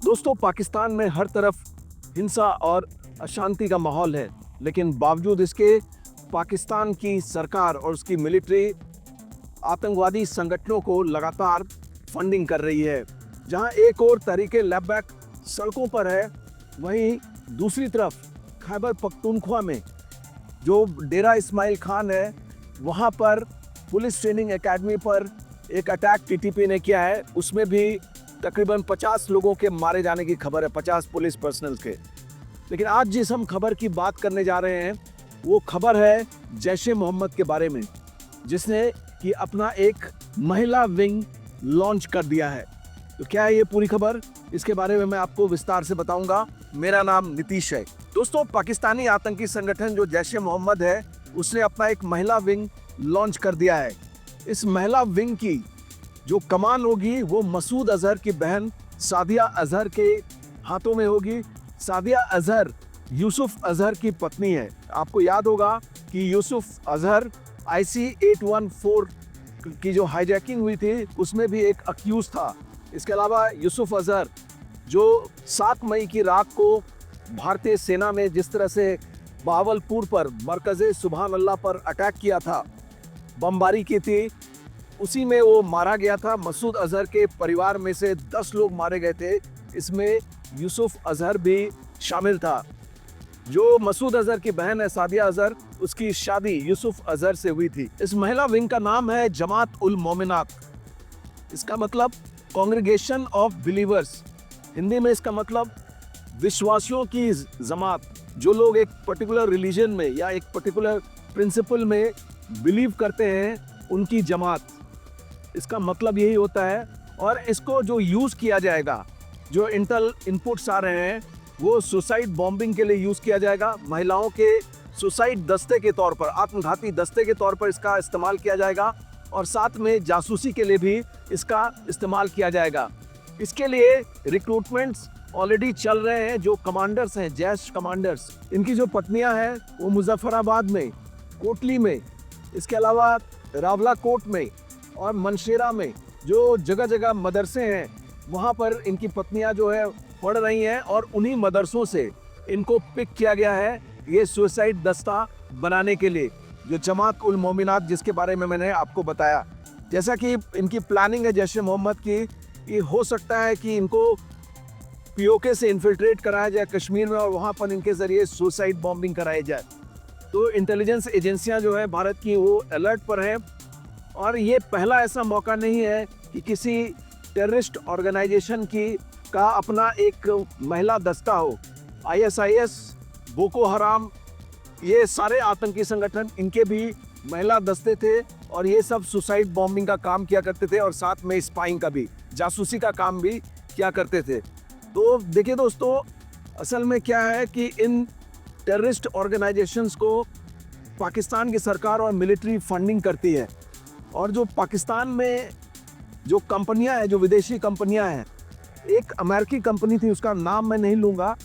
दोस्तों, पाकिस्तान में हर तरफ हिंसा और अशांति का माहौल है, लेकिन बावजूद इसके पाकिस्तान की सरकार और उसकी मिलिट्री आतंकवादी संगठनों को लगातार फंडिंग कर रही है। जहां एक और तहरीके लेबैक सड़कों पर है, वहीं दूसरी तरफ खैबर पख्तूनख्वा में जो डेरा इस्माइल खान है, वहां पर पुलिस ट्रेनिंग एकेडमी पर एक अटैक टीटीपी ने किया है। उसमें भी तकरीबन 50 लोगों के मारे जाने की खबर है, 50 पुलिस पर्सनल के। लेकिन आज जिस हम खबर की बात करने जा रहे हैं, वो खबर है जैश ए मोहम्मद के बारे में, जिसने कि अपना एक महिला विंग लॉन्च कर दिया है। तो क्या है ये पूरी खबर, इसके बारे में मैं आपको विस्तार से बताऊंगा। मेरा नाम नीतीश है। दोस्तों, पाकिस्तानी आतंकी संगठन जो जैश ए मोहम्मद है, उसने अपना एक महिला विंग लॉन्च कर दिया है। इस महिला विंग की जो कमान होगी वो मसूद अजहर की बहन सादिया अजहर के हाथों में होगी। सादिया अजहर यूसुफ अजहर की पत्नी है। आपको याद होगा कि यूसुफ अजहर IC-814 की जो हाईजैकिंग हुई थी, उसमें भी एक अक्यूज था। इसके अलावा यूसुफ अजहर जो 7 मई की रात को भारतीय सेना में जिस तरह से बहावलपुर पर मरकज़े सुभान अल्लाह पर अटैक किया था, बमबारी की थी, उसी में वो मारा गया था। मसूद अजहर के परिवार में से 10 लोग मारे गए थे, इसमें यूसुफ अजहर भी शामिल था। जो मसूद अजहर की बहन है सादिया अजहर, उसकी शादी यूसुफ अजहर से हुई थी। इस महिला विंग का नाम है जमात उल मोमिनात। इसका मतलब कांग्रेगेशन ऑफ बिलीवर्स, हिंदी में इसका मतलब विश्वासियों की जमात। जो लोग एक पर्टिकुलर रिलीजन में या एक पर्टिकुलर प्रिंसिपल में बिलीव करते हैं, उनकी जमात, इसका मतलब यही होता है। और इसको जो यूज़ किया जाएगा, जो इंटेल इनपुट्स आ रहे हैं, वो सुसाइड बॉम्बिंग के लिए यूज़ किया जाएगा। महिलाओं के सुसाइड दस्ते के तौर पर, आत्मघाती दस्ते के तौर पर इसका इस्तेमाल किया जाएगा, और साथ में जासूसी के लिए भी इसका इस्तेमाल किया जाएगा। इसके लिए रिक्रूटमेंट्स ऑलरेडी चल रहे हैं। जो कमांडर्स हैं, जैश कमांडर्स, इनकी जो पत्नियां हैं वो मुजफ्फराबाद में, कोटली में, इसके अलावा रावला कोट में और मनशेरा में जो जगह जगह मदरसे हैं, वहाँ पर इनकी पत्नियां जो है पढ़ रही हैं, और उन्हीं मदरसों से इनको पिक किया गया है ये सुसाइड दस्ता बनाने के लिए, जो जमात उल मोमिनात जिसके बारे में मैंने आपको बताया। जैसा कि इनकी प्लानिंग है जैश ए मोहम्मद की, ये हो सकता है कि इनको POK से इन्फिल्ट्रेट कराया जाए कश्मीर में, और वहाँ पर इनके ज़रिए सुसाइड बॉम्बिंग कराई जाए। तो इंटेलिजेंस एजेंसियां जो है भारत की, वो अलर्ट पर है। और ये पहला ऐसा मौका नहीं है कि किसी टेररिस्ट ऑर्गेनाइजेशन का अपना एक महिला दस्ता हो। ISIS, बोको हराम, ये सारे आतंकी संगठन, इनके भी महिला दस्ते थे, और ये सब सुसाइड बॉम्बिंग का काम किया करते थे, और साथ में स्पाइंग का भी, जासूसी का काम भी किया करते थे। तो देखिए दोस्तों, असल में क्या है कि इन टेररिस्ट ऑर्गेनाइजेशंस को पाकिस्तान की सरकार और मिलिट्री फंडिंग करती है। और जो पाकिस्तान में जो कंपनियां हैं, जो विदेशी कंपनियां हैं, एक अमेरिकी कंपनी थी, उसका नाम मैं नहीं लूँगा,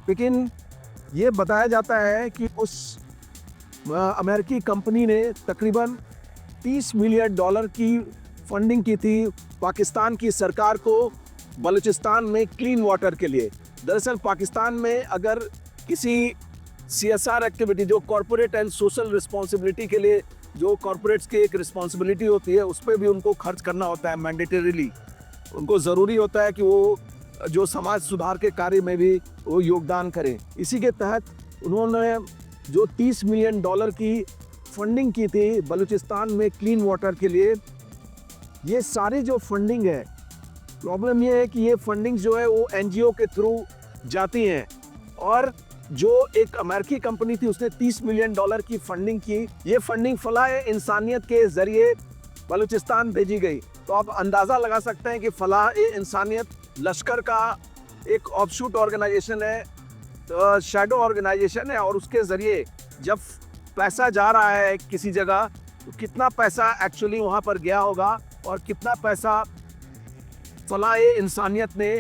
लेकिन ये बताया जाता है कि उस अमेरिकी कंपनी ने तकरीबन $30 मिलियन की फंडिंग की थी पाकिस्तान की सरकार को बलूचिस्तान में क्लीन वाटर के लिए। दरअसल पाकिस्तान में अगर किसी CSR एक्टिविटी, जो कॉर्पोरेट एंड सोशल रिस्पॉन्सिबिलिटी के लिए, जो कॉर्पोरेट्स की एक रिस्पॉन्सिबिलिटी होती है, उस पर भी उनको खर्च करना होता है मैंडेटरीली। उनको ज़रूरी होता है कि वो जो समाज सुधार के कार्य में भी वो योगदान करें। इसी के तहत उन्होंने जो $30 मिलियन की फंडिंग की थी बलूचिस्तान में क्लीन वाटर के लिए। ये सारी जो फंडिंग है, प्रॉब्लम ये है कि ये फंडिंग जो है वो NGO के थ्रू जाती हैं, और जो एक अमेरिकी कंपनी थी उसने $30 मिलियन की फंडिंग की। ये फंडिंग फलाह इंसानियत के जरिए बलूचिस्तान भेजी गई। तो आप अंदाज़ा लगा सकते हैं कि फलाह इंसानियत लश्कर का एक ऑफशूट ऑर्गेनाइजेशन है, तो शैडो ऑर्गेनाइजेशन है, और उसके ज़रिए जब पैसा जा रहा है किसी जगह, तो कितना पैसा एक्चुअली वहाँ पर गया होगा और कितना पैसा फलाह इंसानियत ने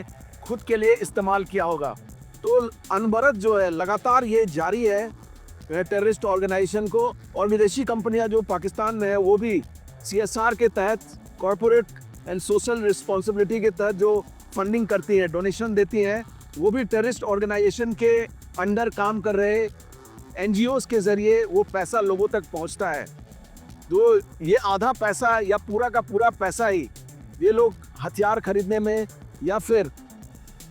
खुद के लिए इस्तेमाल किया होगा। तो अनबरत जो है लगातार ये जारी है टेररिस्ट ऑर्गेनाइजेशन को, और विदेशी कंपनियां जो पाकिस्तान में है वो भी CSR के तहत, कॉर्पोरेट एंड सोशल रिस्पॉन्सिबिलिटी के तहत जो फंडिंग करती हैं, डोनेशन देती हैं, वो भी टेररिस्ट ऑर्गेनाइजेशन के अंडर काम कर रहे एनजीओज के जरिए वो पैसा लोगों तक पहुंचता है। तो ये आधा पैसा या पूरा का पूरा पैसा ही ये लोग हथियार खरीदने में या फिर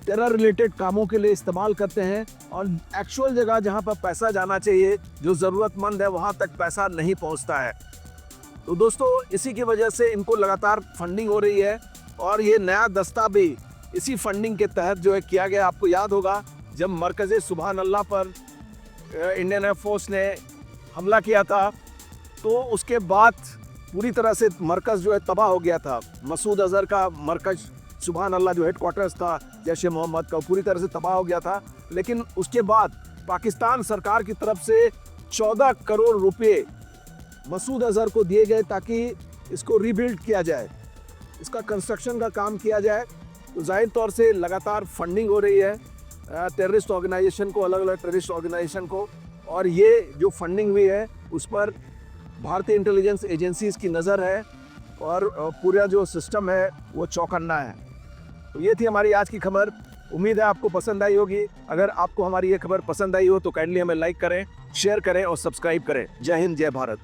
टेरर रिलेटेड कामों के लिए इस्तेमाल करते हैं, और एक्चुअल जगह जहां पर पैसा जाना चाहिए, जो ज़रूरतमंद है, वहां तक पैसा नहीं पहुंचता है। तो दोस्तों, इसी की वजह से इनको लगातार फंडिंग हो रही है, और ये नया दस्ता भी इसी फंडिंग के तहत जो है किया गया। आपको याद होगा जब मरकज़ सुबहान अल्लाह पर इंडियन एयरफोर्स ने हमला किया था, तो उसके बाद पूरी तरह से मरकज़ जो है तबाह हो गया था। मसूद अज़हर का मरकज़ सुबहान अल्लाह जो हेडक्वार्टर्स था जैश ए मोहम्मद का, पूरी तरह से तबाह हो गया था। लेकिन उसके बाद पाकिस्तान सरकार की तरफ से 14 करोड़ रुपए मसूद अज़हर को दिए गए ताकि इसको रीबिल्ड किया जाए, इसका कंस्ट्रक्शन का काम किया जाए। तो जाहिर तौर से लगातार फंडिंग हो रही है टेररिस्ट ऑर्गेनाइजेशन को, अलग अलग टेररिस्ट ऑर्गेनाइजेशन को, और ये जो फंडिंग हुई है उस पर भारतीय इंटेलिजेंस एजेंसीज की नज़र है, और पूरा जो सिस्टम है वो चौकन्ना है। तो ये थी हमारी आज की खबर। उम्मीद है आपको पसंद आई होगी। अगर आपको हमारी ये खबर पसंद आई हो तो काइंडली हमें लाइक करें, शेयर करें और सब्सक्राइब करें। जय हिंद, जय भारत।